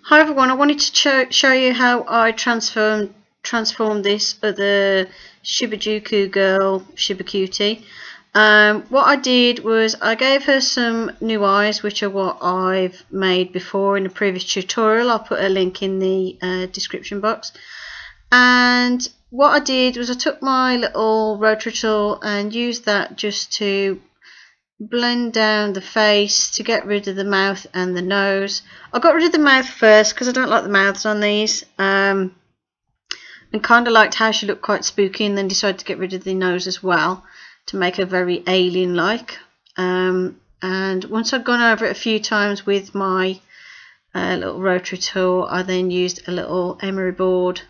Hi everyone, I wanted to show you how I transformed this other Shibajuku girl, Shibacutie. What I did was I gave her some new eyes, which are what I've made before in a previous tutorial. I'll put a link in the description box. And what I did was I took my little rotary tool and used that just to blend down the face to get rid of the mouth and the nose. I got rid of the mouth first because I don't like the mouths on these, and kind of liked how she looked quite spooky, and then decided to get rid of the nose as well to make her very alien-like. And once I'd gone over it a few times with my little rotary tool, I then used a little emery board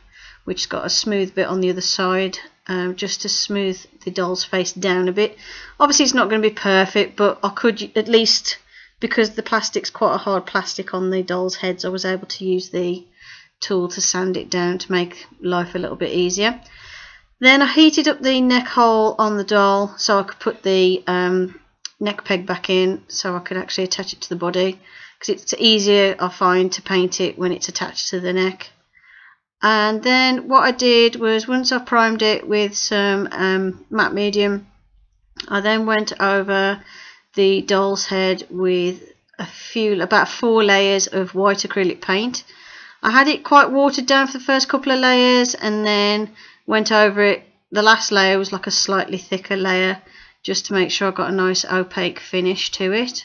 which got a smooth bit on the other side, just to smooth the doll's face down a bit. Obviously it's not going to be perfect, but I could at least, because the plastic's quite a hard plastic on the doll's heads, I was able to use the tool to sand it down to make life a little bit easier. Then I heated up the neck hole on the doll so I could put the neck peg back in, so I could actually attach it to the body, because it's easier, I find, to paint it when it's attached to the neck. And then what I did was, once I primed it with some matte medium, I then went over the doll's head with about 4 layers of white acrylic paint. I had it quite watered down for the first couple of layers, and then went over it. The last layer was like a slightly thicker layer, just to make sure I got a nice opaque finish to it.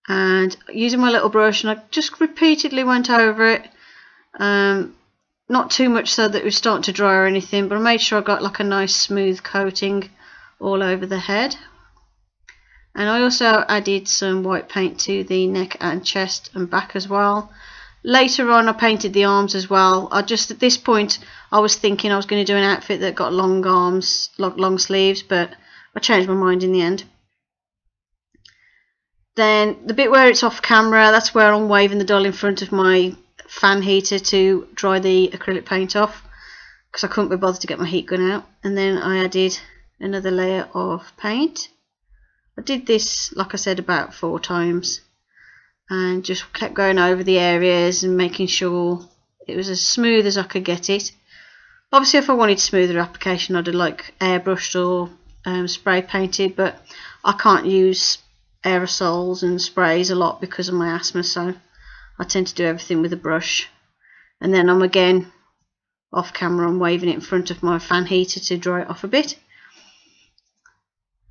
And using my little brush, and I just repeatedly went over it, not too much so that it was starting to dry or anything, but I made sure I got like a nice smooth coating all over the head. And I also added some white paint to the neck and chest and back as well. Later on I painted the arms as well. At this point I was thinking I was going to do an outfit that got long arms, long sleeves, but I changed my mind in the end. Then the bit where it's off camera, that's where I'm waving the doll in front of my fan heater to dry the acrylic paint off, because I couldn't be bothered to get my heat gun out. And then I added another layer of paint. I did this, like I said, about 4 times, and just kept going over the areas and making sure it was as smooth as I could get it. Obviously if I wanted smoother application I'd have like airbrushed or spray painted, but I can't use aerosols and sprays a lot because of my asthma, so I tend to do everything with a brush. And then I'm again off camera, I'm waving it in front of my fan heater to dry it off a bit,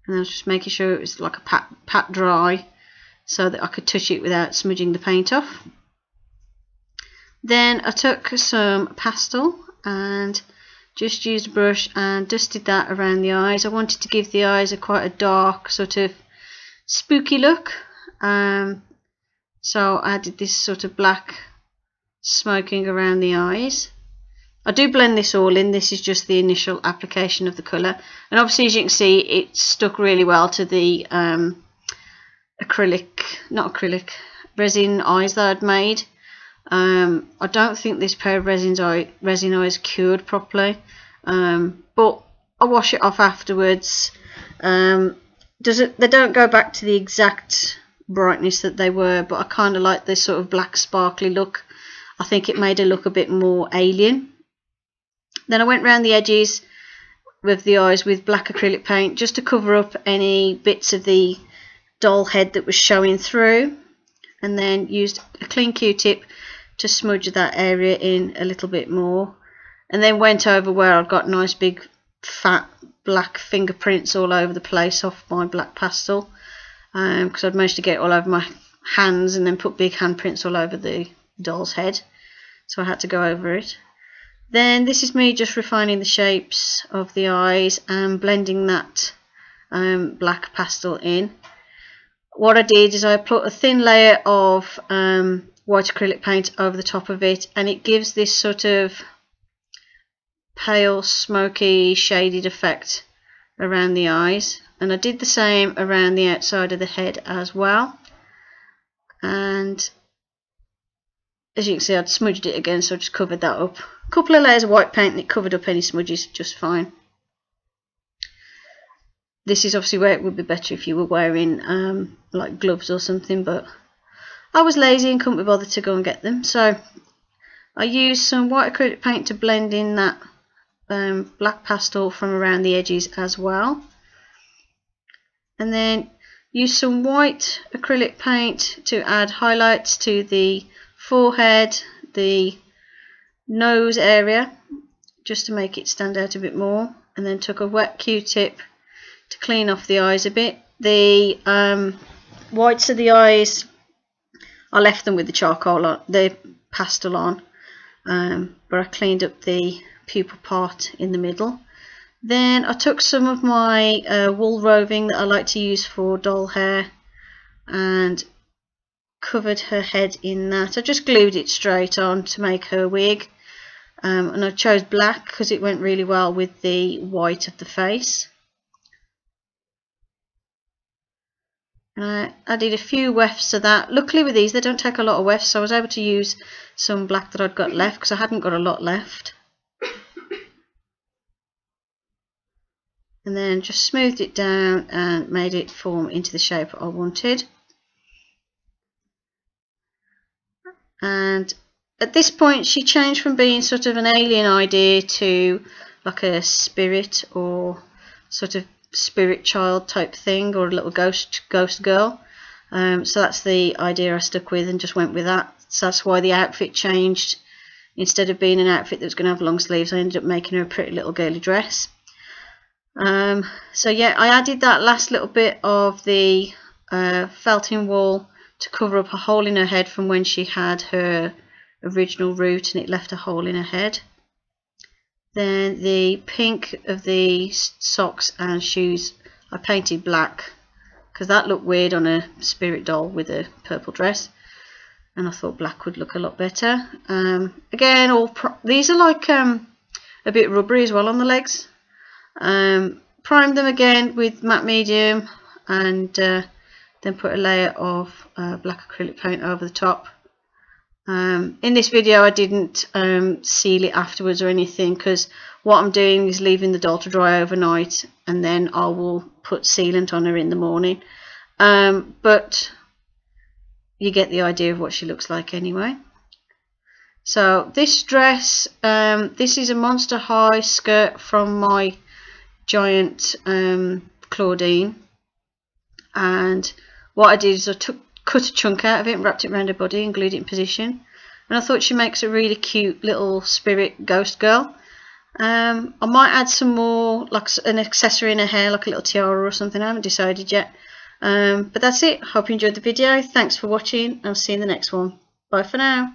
and I was just making sure it was like a pat dry so that I could touch it without smudging the paint off. Then I took some pastel and just used a brush and dusted that around the eyes. I wanted to give the eyes quite a dark sort of spooky look, so I added this sort of black smoking around the eyes. I do blend this all in. This is just the initial application of the colour, and obviously as you can see it stuck really well to the resin eyes that I'd made. I don't think this pair of resin eyes cured properly, but I wash it off afterwards. They don't go back to the exact brightness that they were, but I kind of like this sort of black sparkly look. I think it made her look a bit more alien. Then I went around the edges with the eyes with black acrylic paint just to cover up any bits of the doll head that was showing through, and then used a clean Q-tip to smudge that area in a little bit more, and then went over where I've got nice big fat black fingerprints all over the place off my black pastel, because I'd managed to get it all over my hands and then put big handprints all over the doll's head, so I had to go over it. Then this is me just refining the shapes of the eyes and blending that black pastel in. What I did is I put a thin layer of white acrylic paint over the top of it, and it gives this sort of pale, smoky, shaded effect around the eyes. And I did the same around the outside of the head as well. And as you can see, I'd smudged it again, so I just covered that up. A couple of layers of white paint and it covered up any smudges just fine. This is obviously where it would be better if you were wearing like gloves or something, but I was lazy and couldn't be bothered to go and get them, so I used some white acrylic paint to blend in that black pastel from around the edges as well, and then use some white acrylic paint to add highlights to the forehead, the nose area, just to make it stand out a bit more, and then took a wet Q-tip to clean off the eyes a bit. The whites of the eyes, I left them with the charcoal on, the pastel on, but I cleaned up the pupil part in the middle. Then I took some of my wool roving that I like to use for doll hair and covered her head in that. I just glued it straight on to make her wig, and I chose black because it went really well with the white of the face. I added a few wefts of that. Luckily with these they don't take a lot of wefts, so I was able to use some black that I'd got left because I hadn't got a lot left. And then just smoothed it down and made it form into the shape I wanted. And at this point she changed from being sort of an alien idea to like a spirit or sort of spirit child type thing, or a little ghost girl. So that's the idea I stuck with and just went with that. So that's why the outfit changed. Instead of being an outfit that was going to have long sleeves, I ended up making her a pretty little girly dress. So yeah, I added that last little bit of the felting wool to cover up a hole in her head from when she had her original root and it left a hole in her head. Then the pink of the socks and shoes I painted black because that looked weird on a spirit doll with a purple dress, and I thought black would look a lot better. Again, these are like a bit rubbery as well on the legs. Primed them again with matte medium and then put a layer of black acrylic paint over the top. In this video I didn't seal it afterwards or anything, because what I'm doing is leaving the doll to dry overnight and then I will put sealant on her in the morning. But you get the idea of what she looks like anyway. So this dress, this is a Monster High skirt from my giant Claudine, and what I did is I cut a chunk out of it and wrapped it around her body and glued it in position, and I thought she makes a really cute little spirit ghost girl. I might add some more, like an accessory in her hair, like a little tiara or something. I haven't decided yet, but that's it. Hope you enjoyed the video. Thanks for watching. I'll see you in the next one. Bye for now.